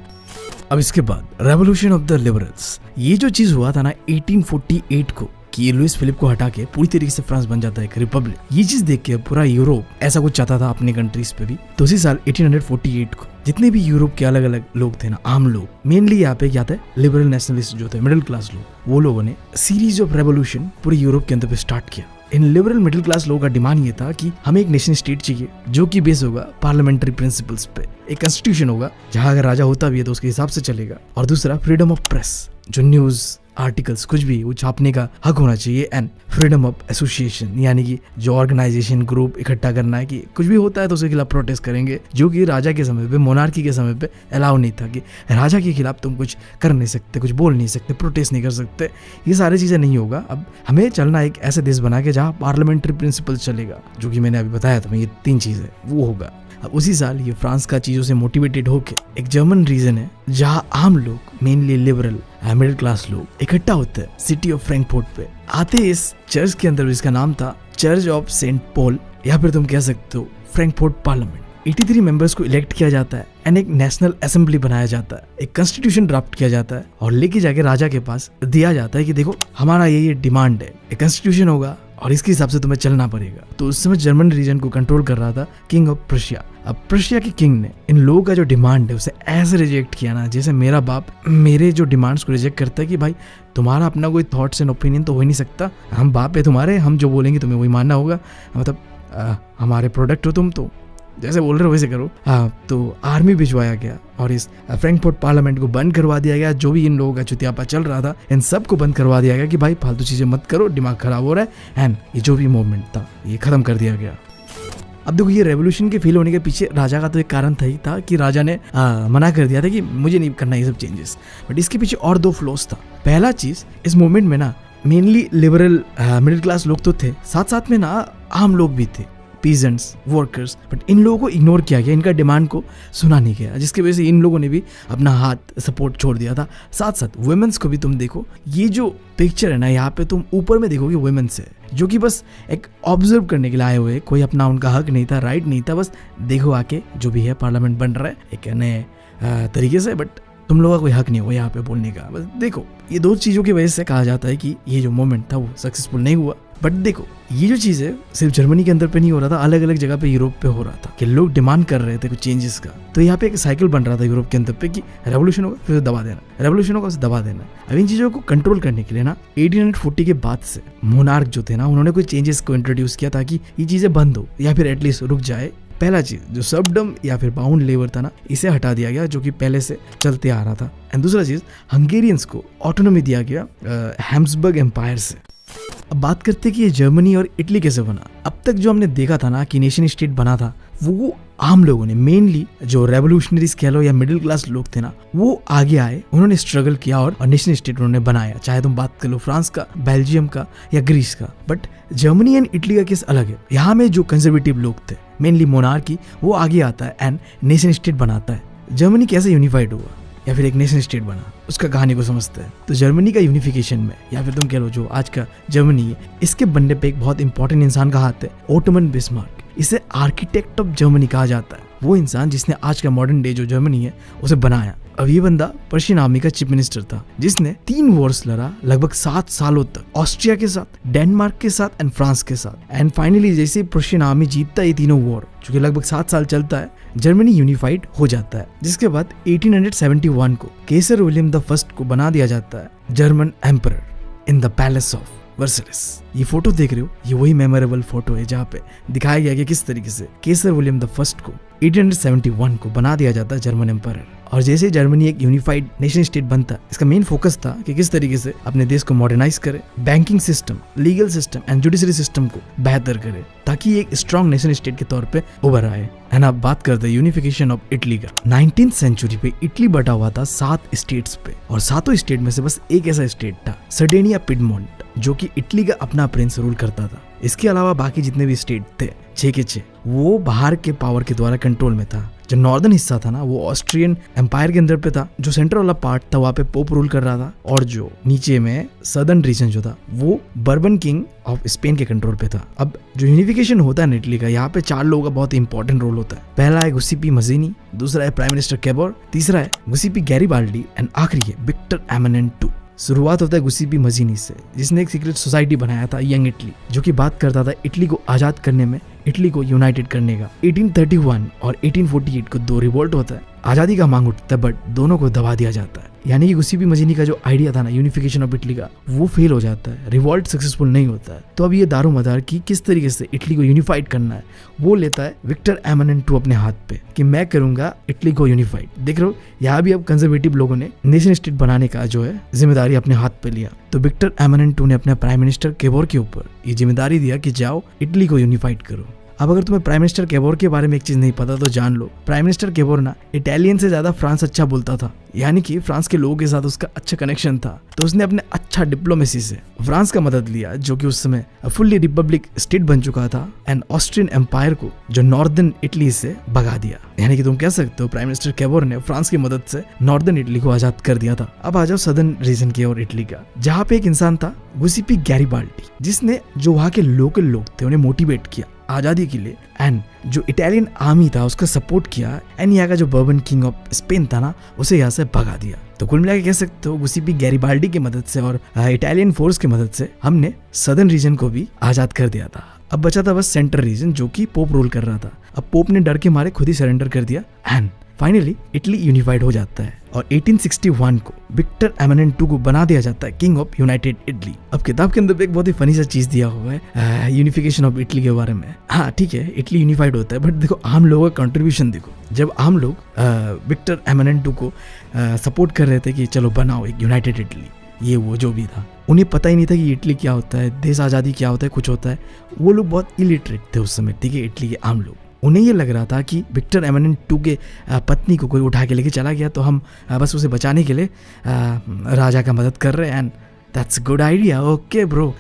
अब इसके बाद रेवोल्यूशन ऑफ द लिबरल्स, ये जो चीज हुआ था ना 1848 को, कि लुइस फिलिप को हटा के पूरी तरीके से फ्रांस बन जाता है एक रिपब्लिक। ये चीज देख के पूरा यूरोप ऐसा कुछ चाहता था अपने कंट्रीज पे भी। तो उसी साल 1848 को जितने भी यूरोप के अलग अलग लोग थे ना, आम लोग, मेनली यहाँ पे क्या थे, लिबरल नेशनलिस्ट जो थे, मिडिल क्लास लोग, वो लोगों ने सीरीज ऑफ रेवोल्यूशन पूरे यूरोप के अंदर पे स्टार्ट किया। इन लिबरल मिडिल क्लास लोगों का डिमांड ये था कि हमें एक नेशन स्टेट चाहिए जो कि बेस होगा पार्लियामेंट्री प्रिंसिपल्स पे, एक कॉन्स्टिट्यूशन होगा जहां अगर राजा होता भी है तो उसके हिसाब से चलेगा, और दूसरा फ्रीडम ऑफ प्रेस, जो न्यूज आर्टिकल्स कुछ भी वो छापने का हक होना चाहिए, एंड फ्रीडम ऑफ एसोसिएशन, यानी कि जो ऑर्गेनाइजेशन ग्रुप इकट्ठा करना है कि कुछ भी होता है तो उसके खिलाफ प्रोटेस्ट करेंगे, जो कि राजा के समय पे, मोनार्की के समय पे अलाउ नहीं था कि राजा के खिलाफ तुम कुछ कर नहीं सकते, कुछ बोल नहीं सकते, प्रोटेस्ट नहीं कर सकते, ये सारी चीजें नहीं होगा। अब हमें चलना एक ऐसे देश बना के जहाँ पार्लियामेंट्री प्रिंसिपल चलेगा, जो कि मैंने अभी बताया था, ये 3 चीजें वो होगा। अब उसी साल ये फ्रांस का चीजों से मोटिवेटेड होके एक जर्मन रीजन है जहाँ आम लोग, मेनली लिबरल मिडिल क्लास लोग इकट्ठा होते हैं सिटी ऑफ फ्रैंकफर्ट पे, आते इस चर्च के अंदर, जिसका नाम था चर्च ऑफ सेंट पॉल, या फिर तुम कह सकते हो फ्रैंकफर्ट पार्लियामेंट। 83 मेंबर्स को इलेक्ट किया जाता है एंड एक नेशनल असेंबली बनाया जाता है, एक कॉन्स्टिट्यूशन ड्राफ्ट किया जाता है और लेके जाके राजा के पास दिया जाता है कि देखो हमारा ये डिमांड है, एक कॉन्स्टिट्यूशन होगा और इसके हिसाब से तुम्हें चलना पड़ेगा। तो उस समय जर्मन रीजन को कंट्रोल कर रहा था किंग ऑफ प्रशिया। अब प्रशिया के किंग ने इन लोगों का जो डिमांड है उसे ऐसे रिजेक्ट किया ना, जैसे मेरा बाप मेरे जो डिमांड्स को रिजेक्ट करता है कि भाई तुम्हारा अपना कोई थॉट्स एंड ओपिनियन तो हो ही नहीं सकता, हम बाप है तुम्हारे, हम जो बोलेंगे तुम्हें वही मानना होगा, मतलब हमारे प्रोडक्ट हो तुम, तो जैसे बोल रहे हो वैसे करो। तो आर्मी भिजवाया गया और इस फ्रैंकफर्ट पार्लियामेंट को बंद करवा दिया गया। जो भी इन लोगों का चुतियापा चल रहा था, इन सब को बंद करवा दिया गया कि भाई फालतू चीजें मत करो, दिमाग खराब हो रहा है, एंड ये जो भी मूवमेंट था ये खत्म कर दिया गया। अब देखो, ये रेवोल्यूशन के फेल होने के पीछे राजा का तो एक कारण था ही था कि राजा ने मना कर दिया था कि मुझे नहीं करना ये सब चेंजेस, बट इसके पीछे और 2 फ्लॉस था। पहला चीज, इस मूवमेंट में ना मेनली लिबरल मिडिल क्लास लोग तो थे, साथ साथ में ना आम लोग भी थे, पीजेंट्स, वर्कर्स, बट इन लोगों को इग्नोर किया गया, इनका डिमांड को सुना नहीं गया, जिसकी वजह से इन लोगों ने भी अपना हाथ सपोर्ट छोड़ दिया था। साथ साथ वुमेन्स को भी तुम देखो, ये जो पिक्चर है ना यहाँ पे तुम ऊपर में देखोगे वुमेन्स है जो कि बस एक ऑब्जर्व करने के लिए आए हुए, कोई अपना उनका हक नहीं था, राइट नहीं था, बस देखो आके जो भी है पार्लियामेंट बन रहा है एक नए तरीके से, बट तुम लोगों का कोई हक नहीं हुआ यहाँ पे बोलने का। बस देखो, ये 2 चीजों की वजह से कहा जाता है कि ये जो मोमेंट था वो सक्सेसफुल नहीं हुआ। बट देखो, ये जो चीज है सिर्फ जर्मनी के अंदर पे नहीं हो रहा था, अलग अलग जगह पे यूरोप पे हो रहा था कि लोग डिमांड कर रहे थे कुछ चेंजेस का। तो यहाँ पे एक साइकिल बन रहा था यूरोप के अंदर पे कि रेवोल्यूशन होगा फिर दबा देना, रेवोल्यूशन होगा फिर दबा देना। अब इन चीजों को कंट्रोल करने के लिए ना 1840 के बाद से मोनार्क जो थे ना, उन्होंने कुछ चेंजेस को इंट्रोड्यूस किया ताकि ये चीजें बंद हो या फिर एटलीस्ट रुक जाए। पहला चीज, जो सर्वडम या फिर बाउंड लेबर था ना, इसे हटा दिया गया जो कि पहले से चलते आ रहा था। एंड दूसरा चीज, हंगेरियंस को ऑटोनॉमी दिया गया हैब्सबर्ग एम्पायर से। अब बात करते हैं कि ये जर्मनी और इटली कैसे बना। अब तक जो हमने देखा था ना कि नेशन स्टेट बना था, वो आम लोगों ने, मेनली जो रेवोल्यूशनरीज कह लो या मिडिल क्लास लोग थे ना, वो आगे आए, उन्होंने स्ट्रगल किया और नेशन स्टेट उन्होंने बनाया। चाहे तुम बात कर लो फ्रांस का, बेल्जियम का या ग्रीस का। बट जर्मनी एंड इटली का केस अलग है। यहाँ में जो कंजर्वेटिव लोग थे, मेनली मोनार्की, वो आगे आता है एंड नेशन स्टेट बनाता है। जर्मनी कैसे यूनिफाइड हुआ या फिर एक नेशन स्टेट बना, उसका कहानी को समझते हैं। तो जर्मनी का यूनिफिकेशन में, या फिर तुम कह लो जो आज का जर्मनी है, इसके बनने पे एक बहुत इंपॉर्टेंट इंसान का हाथ है, ओटोमन बिस्मार्क। इसे आर्किटेक्ट ऑफ जर्मनी कहा जाता है, वो इंसान जिसने आज का मॉडर्न डे जो जर्मनी है उसे बनाया। अब ये बंदा पर्शियन आर्मी का चीफ मिनिस्टर था, जिसने 3 वॉर्स लड़ा लगभग 7 सालों तक, ऑस्ट्रिया के साथ, डेनमार्क के साथ एंड फ्रांस के साथ। एंड फाइनली जैसे पर्शियन आर्मी जीतता है ये तीनों वॉर, जो कि लगभग 7 साल चलता है, जर्मनी यूनिफाइड हो जाता है। जिसके बाद 1871 को केसर विलियम द फर्स्ट को बना दिया जाता है German emperor in the palace of Versailles. ये फोटो देख रहे हो, ये वही मेमोरेबल फोटो है जहाँ पे दिखाया गया कि किस तरीके से केसर विलियम द फर्स्ट को 1871 को बना दिया जाता है जर्मन एम्परर। और जैसे जर्मनी एक यूनिफाइड नेशन स्टेट बनता, इसका मेन फोकस था कि किस तरीके से अपने देश को मॉडर्नाइज करे, banking system, legal system and judiciary system को बेहतर करे, ताकि एक स्ट्रॉन्ग नेशन स्टेट के तौर पे उभर आए। एंड अब बात करते हैं यूनिफिकेशन ऑफ इटली का। 19th सेंचुरी पे इटली बटा हुआ था 7 स्टेट्स पे, और 7 स्टेट में से बस एक ऐसा स्टेट था, सर्डेनिया पिडमोंट, जो कि इटली का अपना प्रिंस रूल करता था। इसके अलावा बाकी जितने भी स्टेट थे 6 के 6 वो बाहर के पावर के द्वारा कंट्रोल में था। जो नॉर्दर्न हिस्सा था ना वो ऑस्ट्रियन एम्पायर के अंदर पे था, जो सेंट्रल वाला पार्ट था वहाँ पे पोप रूल कर रहा था, और जो नीचे में सदर्न रीजन जो था वो बर्बन किंग ऑफ स्पेन के कंट्रोल पे था। अब जो यूनिफिकेशन होता है इटली का, यहाँ पे 4 लोगों का बहुत इंपॉर्टेंट रोल होता है। पहला है गुसिपी मजीनी, दूसरा है प्राइम मिनिस्टर केबोर, तीसरा है गुसिपी गैरिबाल्डी एंड आखिरी है विक्टर एमनेंट II। शुरुआत होता है गुसिपी मजीनी से, जिसने एक सीक्रेट सोसाइटी बनाया था यंग इटली, जो कि बात करता था इटली को आजाद करने में, इटली को यूनाइटेड करने का। 1831 और 1848 को 2 रिवोल्ट होता है, आजादी का मांग उठता है, बट दोनों को दबा दिया जाता है। यानी कि गुसिपी मजीनी का जो आइडिया था ना यूनिफिकेशन ऑफ इटली का, वो फेल हो जाता है, रिवॉल्ट सक्सेसफुल नहीं होता है। तो अब ये दारोमदार की किस तरीके से इटली को यूनिफाइड करना है वो लेता है विक्टर एमनेंट II अपने हाथ पे, कि मैं करूंगा इटली को यूनिफाइड। देख रहे हो यहाँ भी अब कंजर्वेटिव लोगों ने नेशन स्टेट बनाने का जो है जिम्मेदारी अपने हाथ पे लिया। तो विक्टर एमनेंट II ने अपने प्राइम मिनिस्टर केबोर के ऊपर ये जिम्मेदारी दिया कि जाओ इटली को यूनिफाइड करो। अब अगर तुम्हें प्राइम मिनिस्टर केबोर के बारे में एक चीज नहीं पता तो जान लो, प्राइम मिनिस्टर केबोर ना इटालियन से ज्यादा फ्रांस अच्छा बोलता था, यानी कि फ्रांस के लोगों के साथ उसका अच्छा कनेक्शन था। तो उसने अपने अच्छा डिप्लोमेसी से फ्रांस का मदद लिया, जो कि उस समय फुल्ली रिपब्लिक स्टेट बन चुका था, एंड ऑस्ट्रियन एम्पायर को जो नॉर्दर्न इटली से भगा दिया। यानी कि तुम कह सकते हो प्राइम मिनिस्टर केबोर ने फ्रांस की मदद से नॉर्दर्न इटली को आजाद कर दिया था। अब आ जाओ सदर्न रीजन की और इटली का, जहाँ पे एक इंसान था गुसिपी गैरिबाल्डी, जिसने जो वहाँ के लोकल लोग थे उन्हें मोटिवेट किया आजादी के लिए, एंड जो इटालियन आर्मी था उसका सपोर्ट किया, एंड यहाँ का जो बर्बन किंग ऑफ स्पेन था ना उसे यहाँ से भगा दिया। तो कुल मिला के कह सकते हो गुसिपी गैरिबाल्डी की मदद से और इटालियन फोर्स की मदद से हमने सदर्न रीजन को भी आजाद कर दिया था। अब बचा था बस सेंट्रल रीजन, जो कि पोप रूल कर रहा था। अब पोप ने डर के मारे खुद ही सरेंडर कर दिया, एंड फाइनली इटली यूनिफाइड हो जाता है, और 1861 को विक्टर एमनेंट II को बना दिया जाता है किंग ऑफ यूनाइटेड इटली। अब किताब के अंदर एक बहुत ही फनी सा चीज दिया हुआ है यूनिफिकेशन ऑफ इटली के बारे में। हाँ ठीक है, इटली यूनिफाइड होता है, बट देखो आम लोगों का कंट्रीब्यूशन देखो। जब आम लोग विक्टर एमनेंट II को सपोर्ट कर रहे थे कि चलो बनाओ एक यूनाइटेड इटली, ये वो जो भी था, उन्हें पता ही नहीं था कि इटली क्या होता है, देश आज़ादी क्या होता है, कुछ होता है। वो लोग बहुत इलिटरेट थे उस समय, ठीक है, इटली के आम लोग। उन्हें ये लग रहा था कि विक्टर एमनेंट II के पत्नी को कोई उठा के लेके चला गया, तो हम बस उसे बचाने के लिए राजा का मदद कर रहे हैं, and that's good idea, okay bro,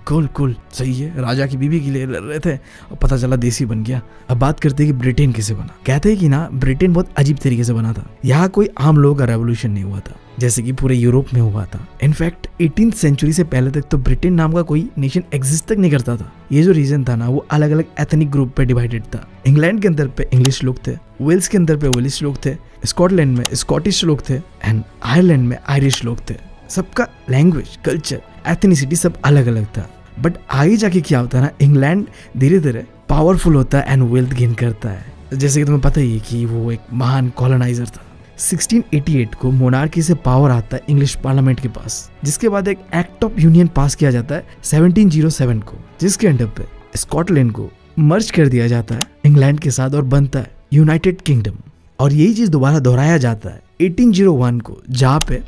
cool सही है। राजा की बीवी के लिए लड़ रहे थे और पता चला देसी बन गया। अब बात करते हैं कि ब्रिटेन कैसे बना। कहते हैं कि ना ब्रिटेन बहुत अजीब तरीके से बना था। यहाँ कोई आम लोगों का रेवोल्यूशन नहीं हुआ था जैसे कि पूरे यूरोप में हुआ था। इनफैक्ट 18th सेंचुरी से पहले तक तो ब्रिटेन नाम का कोई नेशन एग्जिस्ट तक नहीं करता था। ये जो रीजन था ना वो अलग अलग एथनिक ग्रुप पे डिवाइडेड था। इंग्लैंड के अंदर पे इंग्लिश लोग थे, वेल्स के अंदर पे वेलिश लोग थे, स्कॉटलैंड में स्कॉटिश लोग थे, एंड आयरलैंड में आयरिश लोग थे। सबका लैंग्वेज, कल्चर, एथनिसिटी सब अलग अलग था। बट आगे जाके क्या होता है ना, इंग्लैंड धीरे धीरे पावरफुल होता है एंड वेल्थ गेन करता है। जैसे कि तुम्हें पता ही है कि वो एक महान कॉलोनाइजर था। 1688 को मोनार्की से पावर आता है इंग्लिश पार्लियामेंट के पास, जिसके बाद एक एक्ट ऑफ यूनियन पास किया जाता है 1707 को, जिसके अंडर पे स्कॉटलैंड को मर्ज कर दिया जाता है इंग्लैंड के साथ और बनता है यूनाइटेड किंगडम। और यही चीज दोबारा दोहराया जाता है 1801 को, जहाँ पे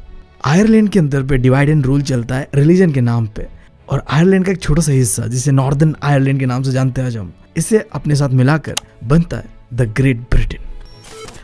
आयरलैंड के अंदर पे डिवाइड एंड रूल चलता है रिलीजन के नाम पे, और आयरलैंड का एक छोटा सा हिस्सा जिसे नॉर्दर्न आयरलैंड के नाम से जानते हैं आज हम, इसे अपने साथ मिलाकर बनता है द ग्रेट ब्रिटेन।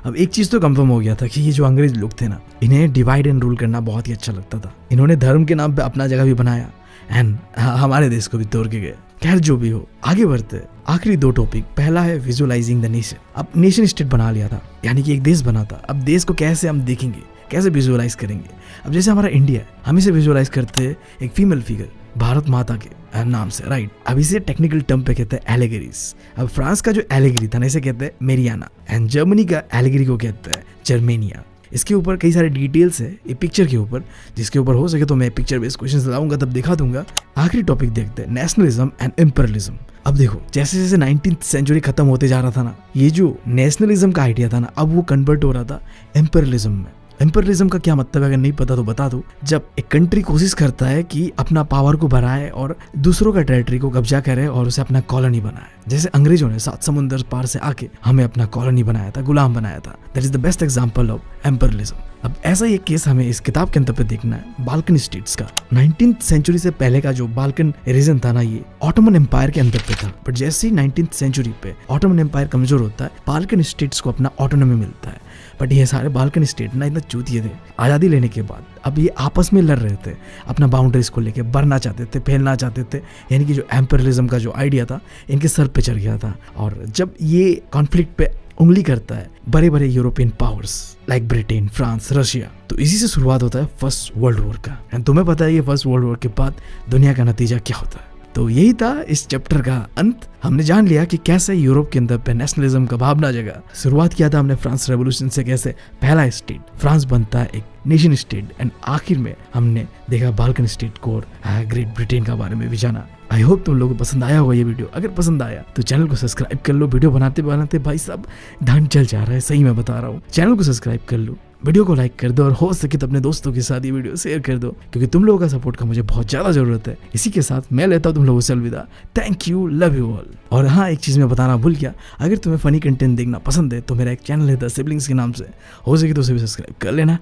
अब एक चीज तो कंफर्म हो गया था कि ये जो अंग्रेज लोग थे ना, इन्हें डिवाइड एंड रूल करना बहुत ही अच्छा लगता था। इन्होंने धर्म के नाम पे अपना जगह भी बनाया एंड हमारे देश को भी तोड़ के गए। खैर जो भी हो, आगे बढ़ते। आखिरी 2 टॉपिक। पहला है विजुअलाइजिंग द नेशन। अब नेशन स्टेट बना लिया था, यानी कि एक देश बना था। अब देश को कैसे हम देखेंगे, कैसे विजुअलाइज करेंगे। अब जैसे हमारा इंडिया है, हम इसे विजुअलाइज करते हैं एक फीमेल फिगर भारत माता के नाम से, राइट। अब इसे टेक्निकल टर्म पे कहते हैं एलेगरीज। अब फ्रांस का जो एलेगरी था ना, इसे कहते हैं मेरियाना, एंड जर्मनी का एलेगरी को कहते हैं जर्मेनिया। इसके ऊपर कई सारे डिटेल्स है ये पिक्चर के ऊपर, जिसके ऊपर हो सके तो मैं पिक्चर बेस्ड क्वेश्चंस लाऊंगा, तब दिखा दूंगा। आखिरी टॉपिक देखते हैं, नेशनलिज्म एंड इम्पेरियलिज्म। अब देखो जैसे जैसे 19th सेंचुरी खत्म होते जा रहा था ना, ये जो नेशनलिज्म का आइडिया था ना, अब वो कन्वर्ट हो रहा था इम्पेरियलिज्म में। इम्पेरियलिज्म का क्या मतलब है, अगर नहीं पता तो बता दो। जब एक कंट्री कोशिश करता है कि अपना पावर को बढ़ाए और दूसरों का टेरिटरी को कब्जा करे और उसे अपना कॉलोनी बनाए। जैसे अंग्रेजों ने 7 समुंदर पार से आके हमें अपना कॉलोनी बनाया था, गुलाम बनाया था। That is the best example of imperialism. अब ऐसा ही एक केस हमें इस किताब के अंदर पे देखना है, बाल्कन स्टेट्स का। 19th सेंचुरी से पहले का जो बाल्कन रीजन था ना, ये ऑटोमन एम्पायर के अंदर पे था। बट जैसे ही 19th सेंचुरी पे ऑटोमन एम्पायर कमजोर होता है, बाल्कन स्टेट्स को अपना ऑटोनॉमी मिलता है। बट ये सारे बाल्कन स्टेट ना इतना चूतिए थे। आज़ादी लेने के बाद अब ये आपस में लड़ रहे थे, अपना बाउंड्रीज को लेके बढ़ना चाहते थे, फैलना चाहते थे, यानी कि जो एम्पेरियलिज्म का जो आइडिया था इनके सर पे चढ़ गया था। और जब ये कॉन्फ्लिक्ट पे उंगली करता है बड़े बड़े European powers like Britain, France, Russia, तो इसी से शुरुआत होता है फर्स्ट वर्ल्ड वॉर का। एंड तुम्हें पता है ये फर्स्ट वर्ल्ड वॉर के बाद दुनिया का नतीजा क्या होता है। तो यही था इस चैप्टर का अंत। हमने जान लिया कि कैसे यूरोप के अंदर पे नेशनलिज्म का भावना जगा। शुरुआत किया था हमने फ्रांस रेवोल्यूशन से, कैसे पहला स्टेट फ्रांस बनता है एक नेशन स्टेट, एंड आखिर में हमने देखा बाल्कन स्टेट को और ग्रेट ब्रिटेन का बारे में भी जाना। आई होप तुम लोगों को पसंद आया होगा ये वीडियो। अगर पसंद आया तो चैनल को सब्सक्राइब कर लो। वीडियो बनाते बनाते भाई साहब ढंग चल जा रहा है, सही मैं बता रहा हूँ। चैनल को सब्सक्राइब कर लो, वीडियो को लाइक कर दो, और हो सके तो अपने दोस्तों के साथ ये वीडियो शेयर कर दो, क्योंकि तुम लोगों का सपोर्ट का मुझे बहुत ज़्यादा ज़रूरत है। इसी के साथ मैं लेता हूँ तुम लोगों से अलविदा। Thank you, love you all. और हाँ, एक चीज़ मैं बताना भूल गया, अगर तुम्हें फनी कंटेंट देखना पसंद है तो मेरा एक चैनल है द सिबलिंग्स के नाम से, हो सके तो उसे भी सब्सक्राइब कर लेना।